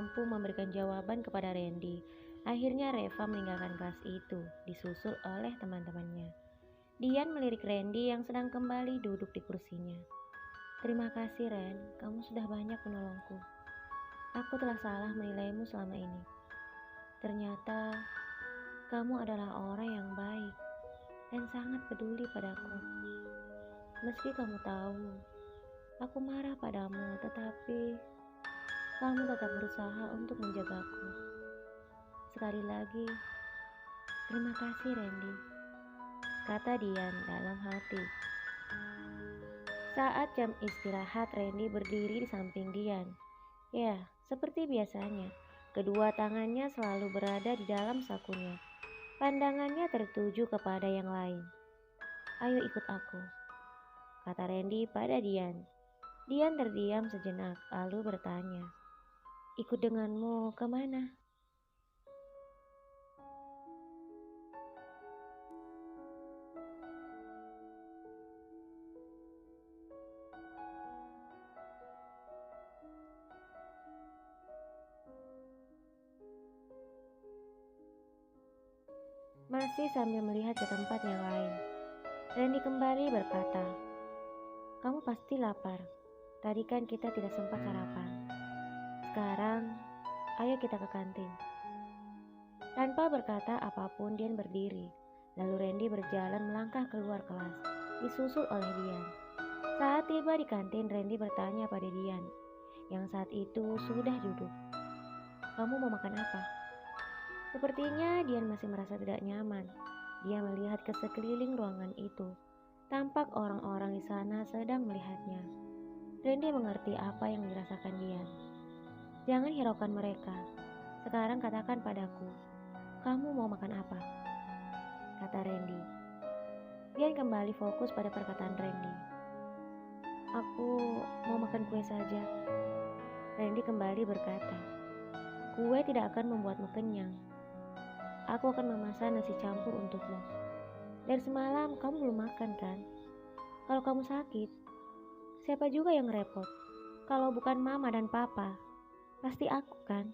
mampu memberikan jawaban kepada Randy. Akhirnya Reva meninggalkan kelas itu, disusul oleh teman-temannya. Dian melirik Randy yang sedang kembali duduk di kursinya. Terima kasih Ren, kamu sudah banyak menolongku. Aku telah salah menilaimu selama ini. Ternyata kamu adalah orang yang baik dan sangat peduli padaku. Meski kamu tahu, aku marah padamu, tetapi kamu tetap berusaha untuk menjagaku. Sekali lagi, terima kasih Randy, kata Dian dalam hati. Saat jam istirahat, Randy berdiri di samping Dian. Ya, seperti biasanya, kedua tangannya selalu berada di dalam sakunya. Pandangannya tertuju kepada yang lain. Ayo ikut aku, kata Randy pada Dian. Dian terdiam sejenak, lalu bertanya, ikut denganmu kemana? Masih sambil melihat ke tempat yang lain, Randy kembali berkata, kamu pasti lapar. Tadi kan kita tidak sempat sarapan. Sekarang, ayo kita ke kantin. Tanpa berkata apapun, Dian berdiri. Lalu Randy berjalan melangkah keluar kelas, disusul oleh Dian. Saat tiba di kantin, Randy bertanya pada Dian, yang saat itu sudah duduk. Kamu mau makan apa? Sepertinya Dian masih merasa tidak nyaman. Dia melihat ke sekeliling ruangan itu. Tampak orang-orang di sana sedang melihatnya. Randy mengerti apa yang dirasakan Dian. Jangan hiraukan mereka. Sekarang katakan padaku, kamu mau makan apa? Kata Randy. Dian kembali fokus pada perkataan Randy. Aku mau makan kue saja. Randy kembali berkata, kue tidak akan membuatmu kenyang. Aku akan memesan nasi campur untukmu. Dari semalam kamu belum makan kan? Kalau kamu sakit, siapa juga yang repot? Kalau bukan mama dan papa, pasti aku kan?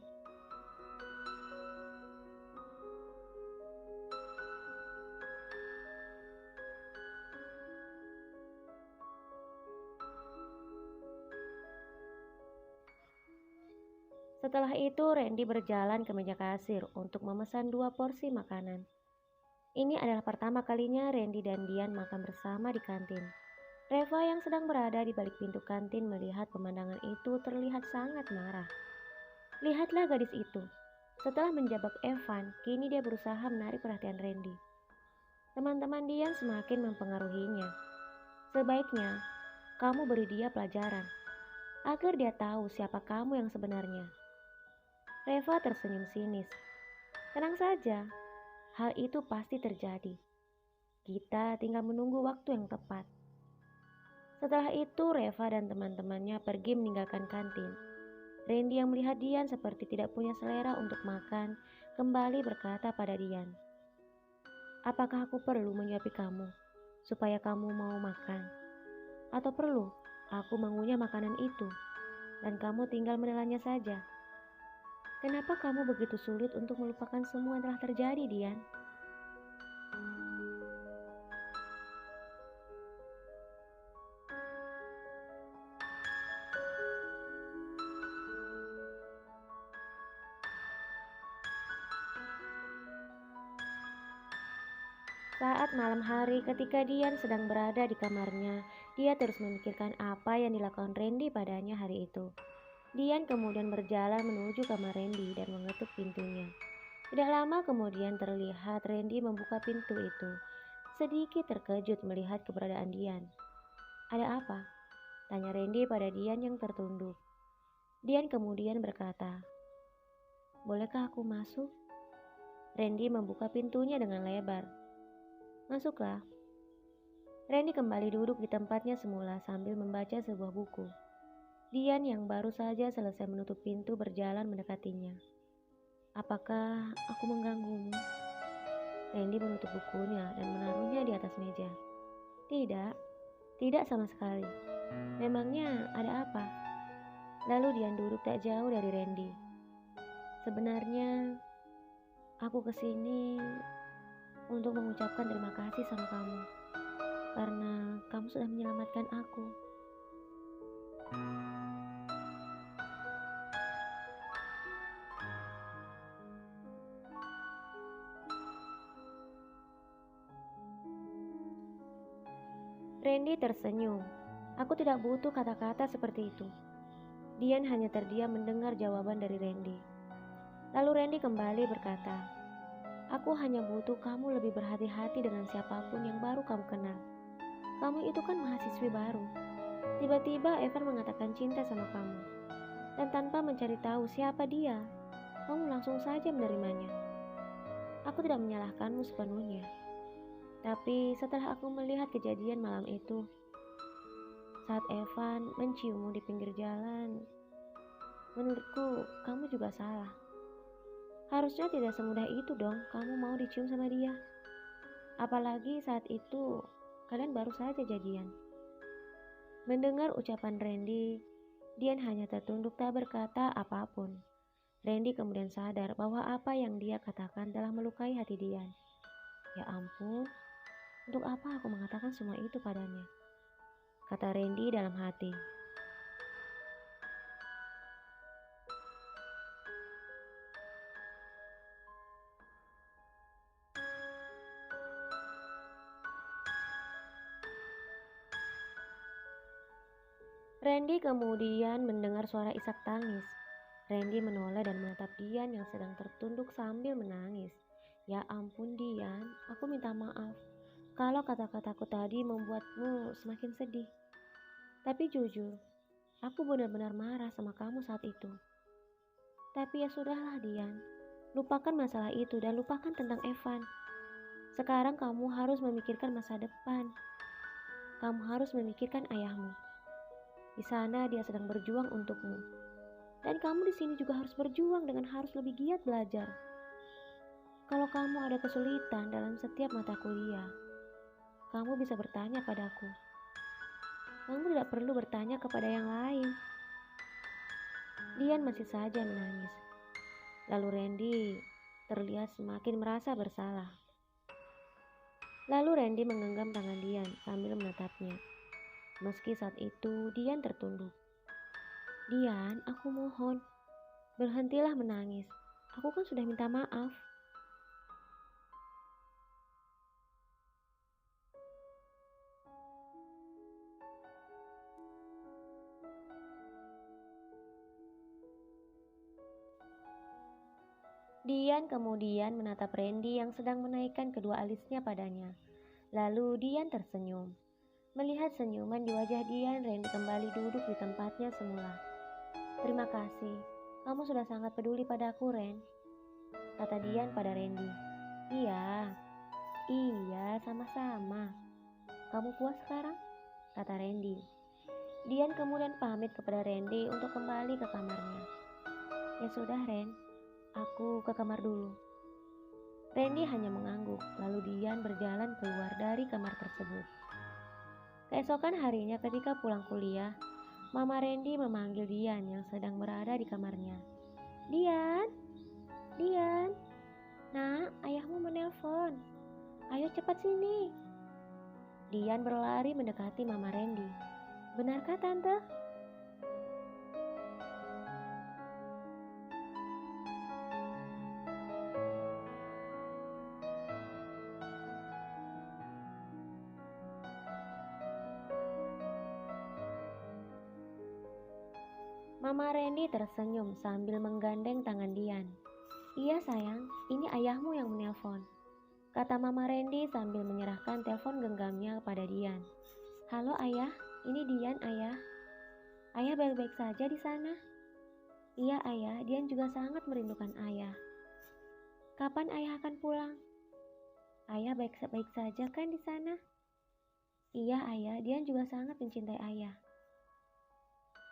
Setelah itu Randy berjalan ke meja kasir untuk memesan 2 porsi makanan. Ini adalah pertama kalinya Randy dan Dian makan bersama di kantin. Reva yang sedang berada di balik pintu kantin melihat pemandangan itu terlihat sangat marah. Lihatlah gadis itu. Setelah menjebak Evan, kini dia berusaha menarik perhatian Randy. Teman-teman Dian semakin mempengaruhinya. Sebaiknya kamu beri dia pelajaran agar dia tahu siapa kamu yang sebenarnya. Reva tersenyum sinis. Tenang saja, hal itu pasti terjadi. Kita tinggal menunggu waktu yang tepat. Setelah itu Reva dan teman-temannya pergi meninggalkan kantin. Randy yang melihat Dian seperti tidak punya selera untuk makan, kembali berkata pada Dian, apakah aku perlu menyuapi kamu supaya kamu mau makan? Atau perlu aku mengunyah makanan itu dan kamu tinggal menelannya saja? Kenapa kamu begitu sulit untuk melupakan semua yang telah terjadi, Dian? Saat malam hari ketika Dian sedang berada di kamarnya, dia terus memikirkan apa yang dilakukan Randy padanya hari itu. Dian kemudian berjalan menuju kamar Randy dan mengetuk pintunya. Tidak lama kemudian terlihat Randy membuka pintu itu. Sedikit terkejut melihat keberadaan Dian. Ada apa? Tanya Randy pada Dian yang tertunduk. Dian kemudian berkata, bolehkah aku masuk? Randy membuka pintunya dengan lebar. Masuklah. Randy kembali duduk di tempatnya semula sambil membaca sebuah buku. Dian yang baru saja selesai menutup pintu berjalan mendekatinya. Apakah aku mengganggumu? Randy menutup bukunya dan menaruhnya di atas meja. Tidak, tidak sama sekali. Memangnya ada apa? Lalu Dian duduk tak jauh dari Randy. Sebenarnya aku kesini untuk mengucapkan terima kasih sama kamu karena kamu sudah menyelamatkan aku. Randy tersenyum. Aku tidak butuh kata-kata seperti itu. Dian hanya terdiam mendengar jawaban dari Randy. Lalu Randy kembali berkata, "Aku hanya butuh kamu lebih berhati-hati dengan siapapun yang baru kamu kenal. Kamu itu kan mahasiswi baru. Tiba-tiba Evan mengatakan cinta sama kamu. Dan tanpa mencari tahu siapa dia, kamu langsung saja menerimanya. Aku tidak menyalahkanmu sepenuhnya. Tapi setelah aku melihat kejadian malam itu, saat Evan menciummu di pinggir jalan, menurutku kamu juga salah. Harusnya tidak semudah itu dong kamu mau dicium sama dia. Apalagi saat itu kalian baru saja jadian." Mendengar ucapan Randy, Dian hanya tertunduk tak berkata apapun. Randy kemudian sadar bahwa apa yang dia katakan telah melukai hati Dian. "Ya ampun, untuk apa aku mengatakan semua itu padanya?" kata Randy dalam hati. Randy kemudian mendengar suara isak tangis. Randy menoleh dan menatap Dian yang sedang tertunduk sambil menangis. "Ya ampun Dian, aku minta maaf kalau kata-kataku tadi membuatmu semakin sedih. Tapi jujur, aku benar-benar marah sama kamu saat itu. Tapi ya sudahlah Dian, lupakan masalah itu dan lupakan tentang Evan. Sekarang kamu harus memikirkan masa depan. Kamu harus memikirkan ayahmu. Di sana dia sedang berjuang untukmu. Dan kamu di sini juga harus berjuang dengan harus lebih giat belajar. Kalau kamu ada kesulitan dalam setiap mata kuliah, kamu bisa bertanya padaku. Kamu tidak perlu bertanya kepada yang lain." Dian masih saja menangis. Lalu Randy terlihat semakin merasa bersalah. Lalu Randy menggenggam tangan Dian sambil menatapnya. Meski saat itu Dian tertunduk. "Dian, aku mohon, berhentilah menangis. Aku kan sudah minta maaf." Dian kemudian menatap Randy yang sedang menaikkan kedua alisnya padanya. Lalu Dian tersenyum. Melihat senyuman di wajah Dian, Randy kembali duduk di tempatnya semula. "Terima kasih, kamu sudah sangat peduli padaku, Ren," kata Dian pada Randy. Iya, iya, sama-sama. Kamu puas sekarang?" kata Randy. Dian kemudian pamit kepada Randy untuk kembali ke kamarnya. "Ya sudah, Ren, aku ke kamar dulu." Randy hanya mengangguk, lalu Dian berjalan keluar dari kamar tersebut. Keesokan harinya ketika pulang kuliah, Mama Randy memanggil Dian yang sedang berada di kamarnya. "Dian, Dian, nak, ayahmu menelpon. Ayo cepat sini." Dian berlari mendekati Mama Randy. "Benarkah Tante?" Mama Randy tersenyum sambil menggandeng tangan Dian. "Iya sayang, ini ayahmu yang menelpon," kata Mama Randy sambil menyerahkan telepon genggamnya kepada Dian. "Halo ayah, ini Dian ayah. Ayah baik-baik saja di sana?" "Iya ayah, Dian juga sangat merindukan ayah." "Kapan ayah akan pulang?" "Ayah baik-baik saja kan di sana?" "Iya ayah, Dian juga sangat mencintai ayah."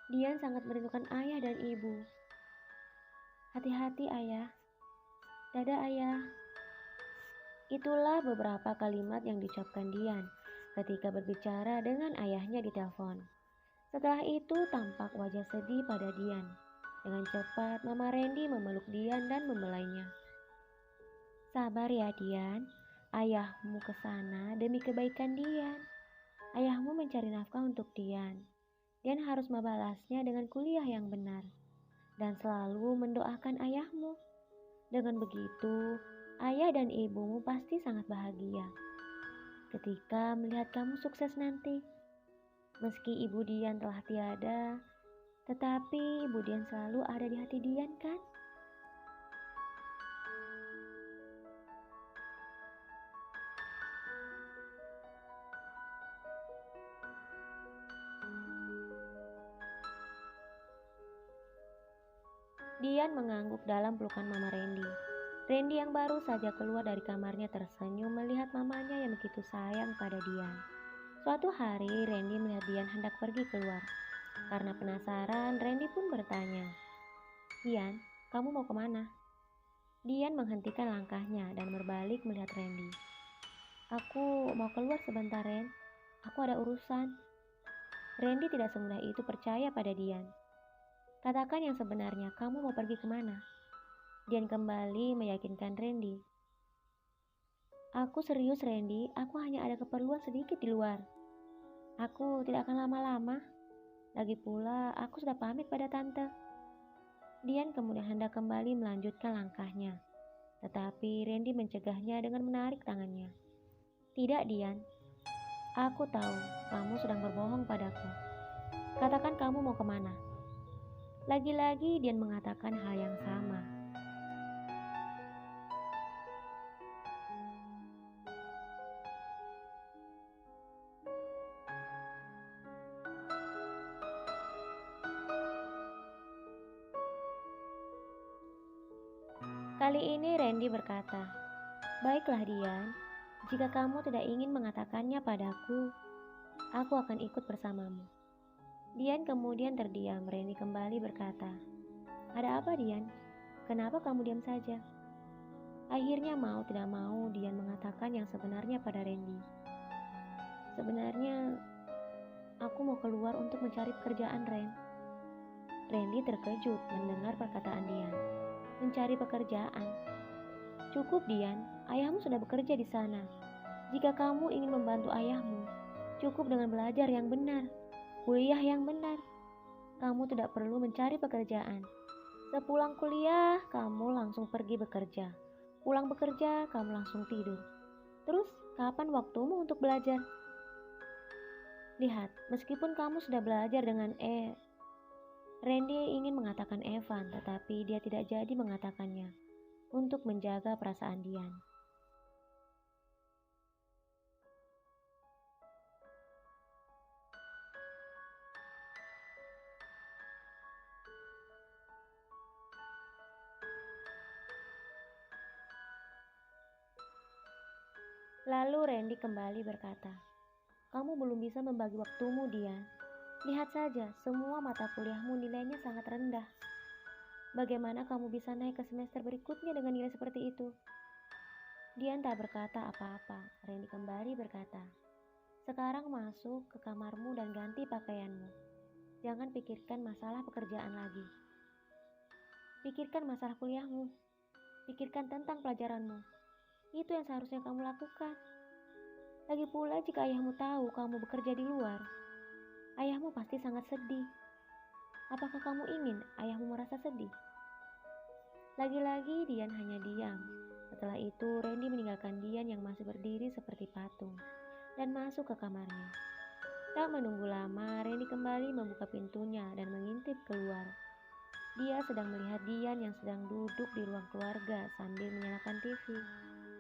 "Dian sangat merindukan ayah dan ibu." "Hati-hati ayah." "Dadah ayah." Itulah beberapa kalimat yang diucapkan Dian ketika berbicara dengan ayahnya di telepon. Setelah itu tampak wajah sedih pada Dian. Dengan cepat, Mama Randy memeluk Dian dan membelainya. Sabar ya Dian, ayahmu ke sana demi kebaikan Dian. Ayahmu mencari nafkah untuk Dian. Dian harus membalasnya dengan kuliah yang benar. Dan selalu mendoakan ayahmu. Dengan begitu, ayah dan ibumu pasti sangat bahagia ketika melihat kamu sukses nanti. Meski ibu Dian telah tiada, tetapi ibu Dian selalu ada di hati Dian kan? Dian mengangguk dalam pelukan Mama Randy. Randy yang baru saja keluar dari kamarnya tersenyum melihat mamanya yang begitu sayang pada Dian. Suatu hari Randy melihat Dian hendak pergi keluar. Karena penasaran, Randy pun bertanya, "Dian, kamu mau kemana?" Dian menghentikan langkahnya dan berbalik melihat Randy. "Aku mau keluar sebentar, Ren. Aku ada urusan." Randy tidak semudah itu percaya pada Dian. "Katakan yang sebenarnya, kamu mau pergi kemana?" Dian kembali meyakinkan Randy. "Aku serius, Randy. Aku hanya ada keperluan sedikit di luar. Aku tidak akan lama-lama. Lagi pula, aku sudah pamit pada tante." Dian kemudian hendak kembali melanjutkan langkahnya. Tetapi Randy mencegahnya dengan menarik tangannya. "Tidak, Dian. Aku tahu kamu sedang berbohong padaku. Katakan kamu mau kemana." Lagi-lagi Dian mengatakan hal yang sama. Kali ini Randy berkata, "Baiklah Dian, jika kamu tidak ingin mengatakannya padaku, aku akan ikut bersamamu." Dian kemudian terdiam. Randy kembali berkata, "Ada apa Dian? Kenapa kamu diam saja?" Akhirnya mau tidak mau Dian mengatakan yang sebenarnya pada Randy. "Sebenarnya aku mau keluar untuk mencari pekerjaan, Ren." Randy terkejut mendengar perkataan Dian. "Mencari pekerjaan? Cukup Dian, ayahmu sudah bekerja di sana. Jika kamu ingin membantu ayahmu, cukup dengan belajar yang benar, kuliah yang benar. Kamu tidak perlu mencari pekerjaan. Sepulang kuliah, kamu langsung pergi bekerja. Pulang bekerja, kamu langsung tidur. Terus, kapan waktumu untuk belajar? Lihat, meskipun kamu sudah belajar dengan Randy ingin mengatakan Evan, tetapi dia tidak jadi mengatakannya untuk menjaga perasaan Dian. Lalu Randy kembali berkata, "Kamu belum bisa membagi waktumu, Dian. Lihat saja, semua mata kuliahmu nilainya sangat rendah. Bagaimana kamu bisa naik ke semester berikutnya dengan nilai seperti itu?" Dian tak berkata apa-apa. Randy kembali berkata, "Sekarang masuk ke kamarmu dan ganti pakaianmu. Jangan pikirkan masalah pekerjaan lagi. Pikirkan masalah kuliahmu. Pikirkan tentang pelajaranmu. Itu yang seharusnya kamu lakukan. Lagi pula jika ayahmu tahu kamu bekerja di luar, ayahmu pasti sangat sedih. Apakah kamu ingin ayahmu merasa sedih?" Lagi-lagi Dian hanya diam. Setelah itu Randy meninggalkan Dian yang masih berdiri seperti patung dan masuk ke kamarnya. Tak menunggu lama, Randy kembali membuka pintunya dan mengintip keluar. Dia sedang melihat Dian yang sedang duduk di ruang keluarga sambil menyalakan TV.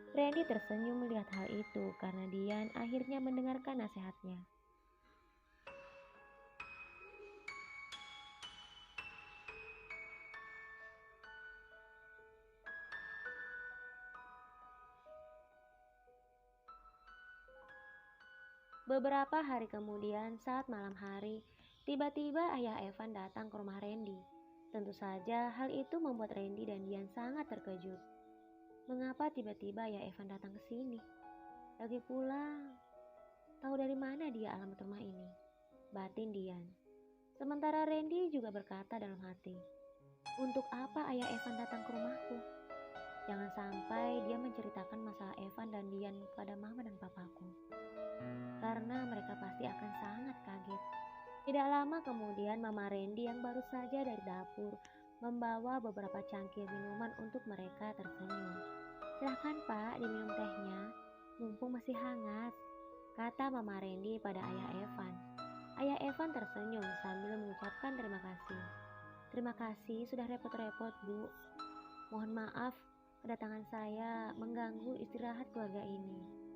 Randy tersenyum melihat hal itu karena Dian akhirnya mendengarkan nasihatnya. Beberapa hari kemudian, saat malam hari, tiba-tiba ayah Evan datang ke rumah Randy. Tentu saja hal itu membuat Randy dan Dian sangat terkejut. Mengapa tiba-tiba ayah Evan datang ke sini? Lagi pula, tahu dari mana dia alamat rumah ini? Batin Dian. Sementara Randy juga berkata dalam hati, Untuk apa ayah Evan datang ke rumahku? Jangan sampai dia menceritakan masalah Evan dan Dian pada mama dan papaku. Karena mereka pasti akan sangat kaget. Tidak lama kemudian Mama Randy yang baru saja dari dapur membawa beberapa cangkir minuman untuk mereka tersenyum. Silahkan Pak diminum tehnya, mumpung masih hangat, kata Mama Randy pada ayah Evan. Ayah Evan tersenyum sambil mengucapkan terima kasih. Terima kasih sudah repot-repot Bu. Mohon maaf kedatangan saya mengganggu istirahat keluarga ini.